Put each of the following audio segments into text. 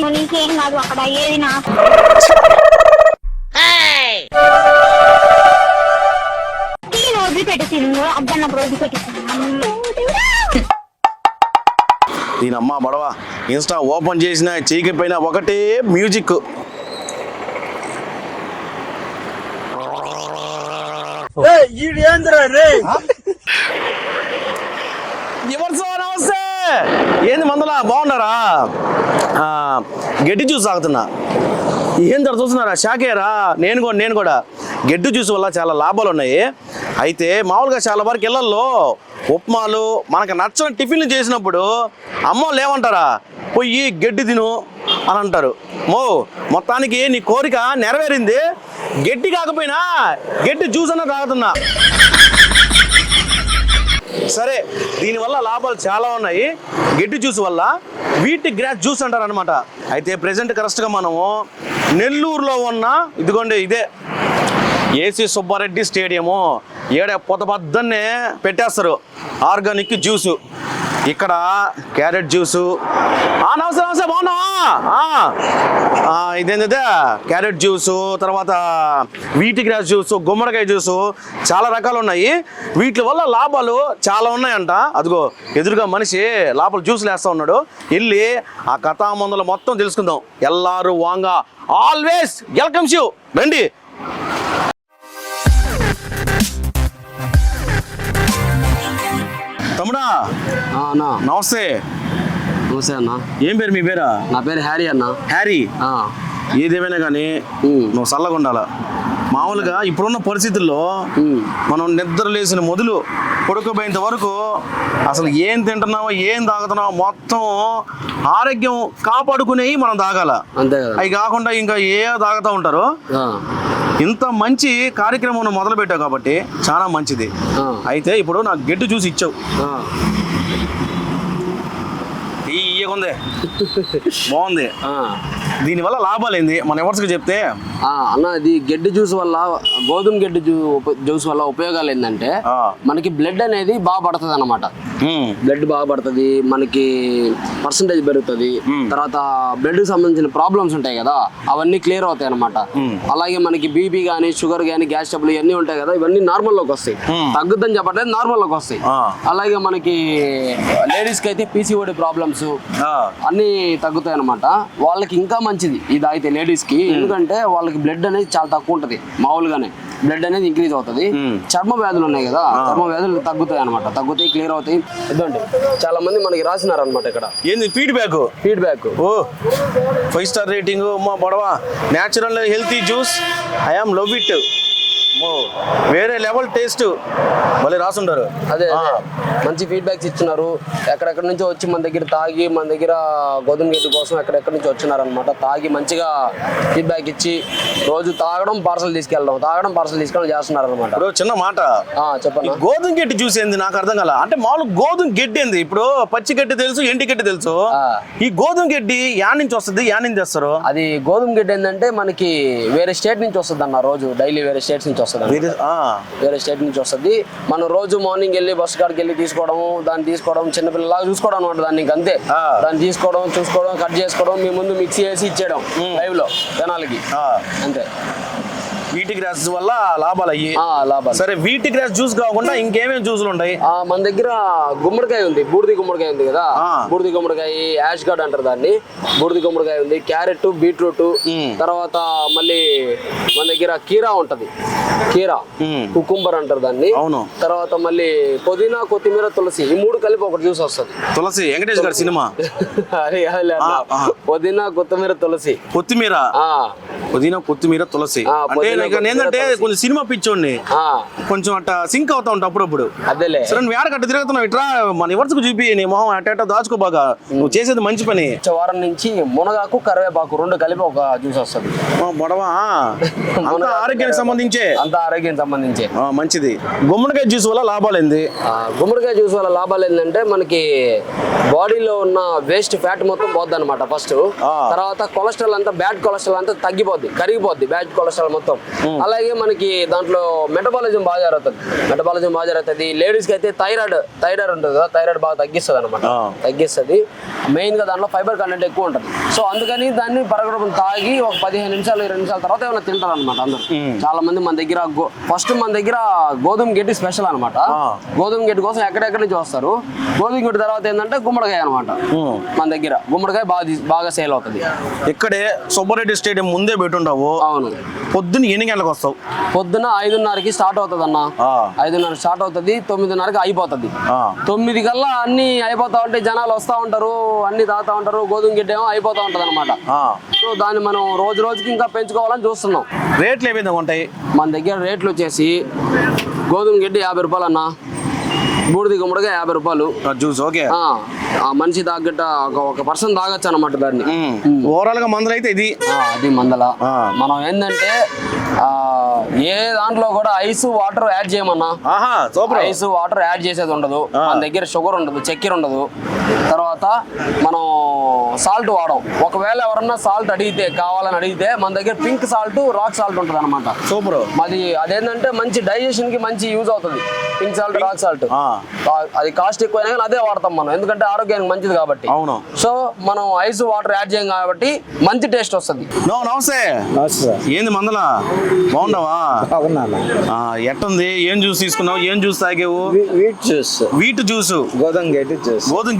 నీకేం కాదు అక్కడ ఏది నా రోజు పెట్టింది అద్దన్నప్పుడు రోజు పెట్టింది. దీని అమ్మ బడవ ఇన్స్టా ఓపెన్ చేసిన చేయకపోయినా ఒకటే మ్యూజిక్. నమస్తే, ఏంది మందలా బాగున్నారా? గడ్డి జ్యూస్ తాగుతున్నా. ఏం ధర చూస్తున్నారా? షాకేరా? నేను కూడా గడ్డి జ్యూస్ వల్ల చాలా లాభాలు ఉన్నాయి. అయితే మామూలుగా చాలా వరకు ఇళ్లల్లో ఉప్మాలు మనకు నచ్చని టిఫిన్లు చేసినప్పుడు అమ్మోళ్ళు ఏమంటారా, పోయి గడ్డి తిను అని అంటారు. మొత్తానికి నీ కోరిక నెరవేరింది. గడ్డి కాకపోయినా గడ్డి జ్యూస్ అన్న తాగుతున్నా. సరే, దీనివల్ల లాభాలు చాలా ఉన్నాయి. గడ్డి జ్యూస్ వల్ల వీట్ గ్రాస్ జ్యూస్ అంటారు అనమాట. అయితే ప్రెసెంట్ కరెక్ట్గా మనము నెల్లూరులో ఉన్న ఇదిగోండి ఇదే ఏసీ సుబ్బారెడ్డి స్టేడియము పొద్దున్నే పెట్టేస్తారు ఆర్గానిక్ జ్యూసు. ఇక్కడ క్యారెట్ జ్యూసు. నమస్తే బాగున్నా. ఇదేంటంటే క్యారెట్ జ్యూసు, తర్వాత వీటి గ్రాస్ జ్యూసు, గుమ్మడికాయ జ్యూసు, చాలా రకాలు ఉన్నాయి. వీటి వల్ల లాభాలు చాలా ఉన్నాయంట. అదిగో ఎదురుగా మనిషి లోపల జ్యూసులు వేస్తూ ఉన్నాడు. వెళ్ళి ఆ కథామందులు మొత్తం తెలుసుకుందాం. ఎల్లారు వాంగ ఆల్వేస్ వెల్కమ్స్ యూ. రండి. తమ్ముడా నమస్తే. నమస్తే అన్న. ఏం పేరు మీ పేరా? నా పేరు హ్యారీ అన్న. హ్యారీ. ఏదేమైనా కానీ నువ్వు చల్లగా ఉండాలా. మామూలుగా ఇప్పుడున్న పరిస్థితుల్లో మనం నిద్ర లేచిన మొదలు పడుకోబోయేంత వరకు అసలు ఏం తింటున్నావో ఏం తాగుతున్నావో మొత్తం ఆరోగ్యం కాపాడుకునేవి మనం తాగాల. అంతే కదా. అవి కాకుండా ఇంకా ఏ తాగుతూ ఉంటారు. ఇంత మంచి కార్యక్రమం మొదలు పెట్టావు కాబట్టి చాలా మంచిది. అయితే ఇప్పుడు నాకు గడ్డి చూసి ఇచ్చావు. ఇయ్యకుంది బాగుంది. దీనివల్ల లాభాలు ఏంది మన ఎవరికి చెప్తే? అన్న, ఇది గడ్డి జ్యూస్ వల్ల, గోధుమ గడ్డి జ్యూస్ వల్ల ఉపయోగాలు ఏంటంటే మనకి బ్లడ్ అనేది బాగా పడుతుంది అనమాట. బ్లడ్ బాగా పడుతుంది, మనకి పర్సంటేజ్ పెరుగుతుంది. తర్వాత బ్లడ్ కి సంబంధించిన ప్రాబ్లమ్స్ ఉంటాయి కదా, అవన్నీ క్లియర్ అవుతాయి అనమాట. అలాగే మనకి బీపీ కానీ, షుగర్ కానీ, గ్యాస్ ట్రబుల్ ఇవన్నీ ఉంటాయి కదా, ఇవన్నీ నార్మల్ లోకి వస్తాయి. తగ్గుద్దని చెప్పట్లేదు, నార్మల్ లోకి వస్తాయి. అలాగే మనకి లేడీస్ కి అయితే పీసీఓడి ప్రాబ్లమ్స్ అన్ని తగ్గుతాయి అనమాట. వాళ్ళకి ఇంకా మంచిది ఇది అయితే లేడీస్ కి. ఎందుకంటే వాళ్ళకి బ్లడ్ అనేది చాలా తక్కువ ఉంటది. మామూలుగానే బ్లడ్ అనేది ఇంక్రీజ్ అవుతుంది. చర్మ వ్యాధులు ఉన్నాయి కదా, చర్మ వ్యాధులు తగ్గుతాయి అనమాట. తగ్గుతాయి, క్లియర్ అవుతాయి. ఇదండి చాలా మంది మనకి రాసినారు అనమాట. ఇక్కడ ఏంది ఫీడ్బ్యాక్? ఓ 5 స్టార్ రేటింగ్. మా బొడవా natural healthy juice, I am love it. వేరే లెవెల్ టేస్ట్ మళ్ళీ రాసుంటారు. అదే మంచి ఫీడ్బ్యాక్స్ ఇచ్చినారు. ఎక్కడెక్కడి నుంచో వచ్చి మన దగ్గర తాగి, మన దగ్గర గోధుమ గడ్డి కోసం ఎక్కడెక్కడి నుంచి వచ్చినారు అనమాట. తాగి మంచిగా ఫీడ్బ్యాక్ ఇచ్చి రోజు తాగడం, పార్సల్ తీసుకెళ్ళడం, చేస్తున్నారు అనమాట. చిన్న మాట చెప్పండి. గోధుమ గడ్డి జ్యూస్ ఏంది నాకు అర్థం కాల. అంటే మామూలు గోధుమ గడ్డి ఏంది? ఇప్పుడు పచ్చి గడ్డి తెలుసు, ఎండి గడ్డి తెలుసు. ఈ గోధుమ గడ్డి యాడ్ నుంచి వస్తుంది, యాడ్ నుంచి తెస్తారు? అది గోధుమ గడ్డి ఏంటంటే మనకి వేరే స్టేట్ నుంచి వస్తుంది అన్న. రోజు డైలీ వేరే స్టేట్స్ నుంచి వస్తుంది, వేరే స్టేట్ నుంచి వస్తుంది. మనం రోజు మార్నింగ్ వెళ్ళి బస్ కాడికి వెళ్ళి దాన్ని తీసుకోవడం చిన్నపిల్లలాగా చూసుకోవడం అనమాట. దాన్ని అంతే, దాన్ని తీసుకోవడం, చూసుకోవడం, కట్ చేసుకోవడం, మీ ముందు మిక్సీ వేసి ఇచ్చేయడం లైవ్ లో జనాలకి, అంతే. వీటి గ్రాస్ వల్ల లాభాలు అయ్యి. సరే, వీటి గ్రాస్ జ్యూస్ కాకుండా ఇంకేమేమి జ్యూసులు ఉంటాయి? మన దగ్గర గుమ్మడికాయ ఉంది, బూడిది గుమ్మడికాయ ఉంది కదా, బూడిది గుమ్మడికాయ, యాష్ గార్డ్ అంటారు దాన్ని. బూడిది గుమ్మడికాయ ఉంది, క్యారెట్, బీట్రూట్, తర్వాత మళ్ళీ మన దగ్గర కీరా ఉంటది, కీరా, కుకుంబర్ అంటారు దాన్ని. అవును. తర్వాత మళ్ళీ పుదీనా, కొత్తిమీర, తులసి, ఈ 3 కలిపి ఒక జ్యూస్ వస్తుంది. తులసి వెంకటేష్ గారి సినిమా. పుదీనా, కొత్తిమీర, తులసి. కొత్తిమీర, పుదీనా, కొత్తిమీర, తులసి. ఏంటంటే కొంచెం సినిమా పిచ్చోడిని, కొంచెం అట్ట సింక్ అవుతా ఉంటా అప్పుడప్పుడు. అదేలే. సరే, నువ్వు ఏడకట్ట తిరుగుతున్నావు, ఇట్రా మన ఎవరికి చూపి నీ మొహం అట్ట దాచుకో. బాగా నువ్వు చేసేది మంచి పని. వారం నుంచి మునగాకు, కరివేపాకు 2 కలిపి ఒక జ్యూస్ వస్తుంది. బొడవా ఆరోగ్యానికి సంబంధించే, అంత ఆరోగ్యానికి సంబంధించి మంచిది. గుమ్మడికాయ జ్యూస్ వల్ల లాభాలు ఏంది? గుమ్మడికాయ జ్యూస్ వల్ల లాభాలు ఏంటంటే మనకి బాడీలో ఉన్న వేస్ట్ ఫ్యాట్ మొత్తం పోద్ది అనమాట ఫస్ట్. తర్వాత కొలెస్ట్రాల్ అంతా, బ్యాడ్ కొలెస్ట్రాల్ అంతా తగ్గిపోద్ది, కరిగిపోద్ది బ్యాడ్ కొలెస్ట్రాల్ మొత్తం. అలాగే మనకి దాంట్లో మెటబాలిజం బాగా జరుగుతుంది. లేడీస్ కి అయితే థైరాయిడ్ ఉంటుంది కదా, థైరాయిడ్ బాగా తగ్గిస్తుంది అనమాట, తగ్గిస్తుంది. మెయిన్ గా దాంట్లో ఫైబర్ కంటెంట్ ఎక్కువ ఉంటుంది. సో అందుకని దాన్ని పరగడుపున తాగి ఒక 15 నిమిషాలు 20 నిమిషాల తర్వాత ఏమైనా తింటారు అనమాట అందరు. చాలా మంది మన దగ్గర ఫస్ట్ మన దగ్గర గోధుమ గడ్డి స్పెషల్ అనమాట. గోధుమ గడ్డి కోసం ఎక్కడెక్కడి నుంచి వస్తారు. గోధుమ గడ్డి తర్వాత ఏంటంటే గుమ్మడికాయ అనమాట. మన దగ్గర గుమ్మడికాయ బాగా సేల్ అవుతుంది. ఇక్కడే సుబ్బారెడ్డి స్టేడియం ముందే పెట్టుంటావు. అవును. పొద్దున్న ఎన్ని గంటలకు వస్తావు? పొద్దున 5:30కి స్టార్ట్ అవుతుంది అన్న. 5:30 స్టార్ట్ అవుతుంది, 9:30కి అయిపోతుంది. 9 కల్లా అన్ని అయిపోతా ఉంటాయి, జనాలు వస్తూ ఉంటారు, అన్ని తాగుతా ఉంటారు. గోధుమ గిడ్డ ఏమో అయిపోతా ఉంటది అనమాట. సో దాన్ని మనం రోజు రోజుకి ఇంకా పెంచుకోవాలని చూస్తున్నాం. రేట్లు ఏ విధంగా ఉంటాయి మన దగ్గర? రేట్లు వచ్చేసి గోధుమ గిడ్డ 50 రూపాయలు అన్న, బూడిది గుమ్మడిగా 50 రూపాయలు జ్యూస్. ఓకే. ఆ మనిషి తగ్గట్ట ఒక పర్సన్ తాగొచ్చు అనమాట దాన్ని. ఓవరాల్ గా మందలు అయితే ఇది అది మందల. మనం ఏంటంటే ఏ దాంట్లో కూడా ఐస్ వాటర్ యాడ్ చేయమన్నా. ఐస్ వాటర్ యాడ్ చేసేది ఉండదు మన దగ్గర. షుగర్ ఉండదు, చక్కెర ఉండదు. తర్వాత మనం సాల్ట్ వాడం. ఒకవేళ ఎవరన్నా సాల్ట్ కావాలని అడిగితే మన దగ్గర పింక్ సాల్ట్, రాక్ సాల్ట్ ఉంటుంది అనమాట. సూపర్. అది అదేంటంటే మంచి డైజెషన్ కి మంచి యూజ్ అవుతుంది. Pink salt, rock salt. అది కాస్ట్ ఎక్కువైనా కానీ అదే వాడతాం మనం, ఎందుకంటే ఆరోగ్యానికి మంచిది కాబట్టి. అవును. సో మనం ఐస్ వాటర్ యాడ్ చేయం కాబట్టి మంచి టేస్ట్ వస్తుంది. నమస్తే. ఏంది మందల బాగున్నావా? ఎట్టుంది? ఏం జ్యూస్ తీసుకున్నావు? ఏం జ్యూస్ తాగేవు? వీట్ జ్యూస్, గోధుమ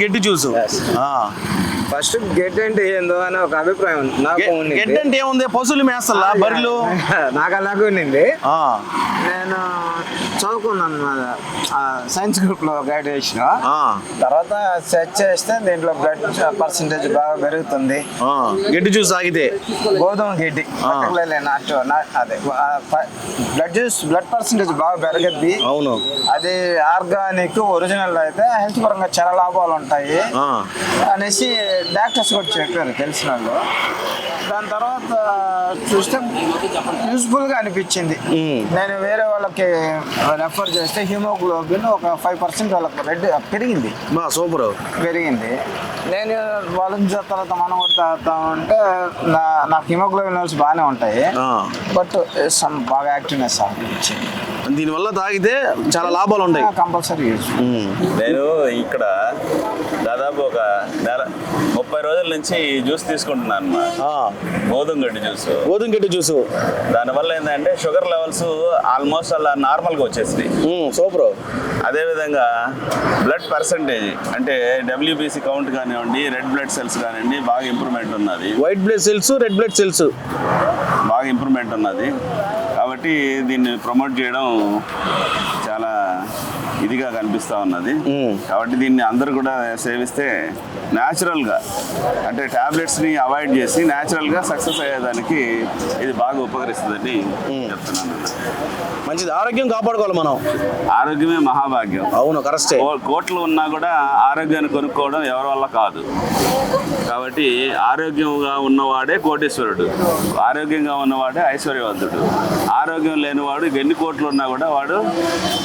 గడ్డి జ్యూస్. ఫస్ట్ గెట్ అంటే ఏందో అని ఒక అభిప్రాయం నాకు. గడ్డి అంటే ఏముంది? పశువులు మేస్తలా, బర్రెలు. నాకు అలాగే ఉండింది. నేను చదువుకున్నాను సైన్స్ గ్రూప్ లో గైడ్ చేసిన తర్వాత సెర్చ్ చేస్తే దీంట్లో బ్లడ్ పర్సంటేజ్ బాగా పెరుగుతుంది గడ్డి జ్యూస్ తాగితే. గోధుమ గడ్డి అదే బ్లడ్ పర్సంటేజ్ బాగా పెరగద్ది. అవును. అది ఆర్గానిక్ ఒరిజినల్ అయితే హెల్త్ పరంగా చాలా లాభాలు ఉంటాయి అనేసి డాక్టర్స్ కూడా చెప్పారు తెలిసిన వాళ్ళు. దాని తర్వాత చూస్తే యూస్ఫుల్ గా అనిపించింది. నేను వేరే వాళ్ళకి రెఫర్ చేస్తే హిమోగ్లోబిన్ ఒక 5% వాళ్ళకి పెరిగింది. సూపర్ పెరిగింది. నేను వాళ్ళని తర్వాత మనం కూడా తాగుతా ఉంటే నాకు హిమోగ్లోబిన్ లెవెల్స్ బాగానే ఉంటాయి. బట్ సమ్ బాగా యాక్టివ్నెస్ అనిపించింది. దీనివల్ల తాగితే చాలా లాభాలు ఉంటాయి. Compulsory use. నేను ఇక్కడ దాదాపు ఒక 30 రోజుల నుంచి జ్యూస్ తీసుకుంటున్నాను. గోధుమ గడ్డి జ్యూస్. దానివల్ల ఏంటంటే షుగర్ లెవెల్స్ ఆల్మోస్ట్ అలా నార్మల్గా వచ్చేసింది. సూపర్. అదేవిధంగా బ్లడ్ పర్సంటేజ్ అంటే WBC కౌంట్ కానివ్వండి, రెడ్ బ్లడ్ సెల్స్ కానివ్వండి బాగా ఇంప్రూవ్మెంట్ ఉన్నది. White blood cells, red blood cells బాగా ఇంప్రూవ్మెంట్ ఉన్నది. కాబట్టి దీన్ని ప్రమోట్ చేయడం చాలా ఇదిగా కనిపిస్తూ ఉన్నది. కాబట్టి దీన్ని అందరూ కూడా సేవిస్తే న్యాచురల్గా అంటే టాబ్లెట్స్ని అవాయిడ్ చేసి న్యాచురల్గా సక్సెస్ అయ్యేదానికి ఇది బాగా ఉపకరిస్తుందని చెప్తున్నాను. మంచిది. ఆరోగ్యం కాపాడుకోవాలి మనం. ఆరోగ్యమే మహాభాగ్యం. అవును, కరెక్టే. కోట్లు ఉన్నా కూడా ఆరోగ్యాన్ని కొనుక్కోవడం ఎవరి వల్ల కాదు. కాబట్టి ఆరోగ్యంగా ఉన్నవాడే కోటీశ్వరుడు, ఆరోగ్యంగా ఉన్నవాడే ఐశ్వర్యవంతుడు. ఆరోగ్యం లేనివాడు ఎన్ని కోట్లు ఉన్నా కూడా వాడు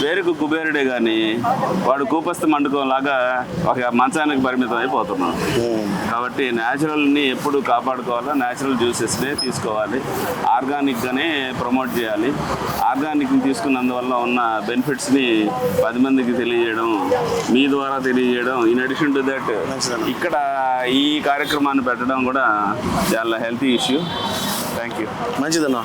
పేరుకు కుబేరుడే కానీ వాడు కూపస్థ మండకంలాగా ఒక మంచానికి పరిమితం అయిపోతున్నాడు. కాబట్టి న్యాచురల్ని ఎప్పుడు కాపాడుకోవాలో న్యాచురల్ జ్యూసెస్నే తీసుకోవాలి. ఆర్గానిక్గానే ప్రమోట్ చేయాలి. ఆర్గానిక్ని తీసుకున్నందువల్ల ఉన్న బెనిఫిట్స్ని 10 మందికి తెలియజేయడం, మీ ద్వారా తెలియజేయడం. ఇన్ అడిషన్ టు దట్ ఇక్కడ ఈ కార్యక్రమాన్ని పెట్టడం కూడా చాలా హెల్తీ ఇష్యూ. Thank you. మంచిదన్నా.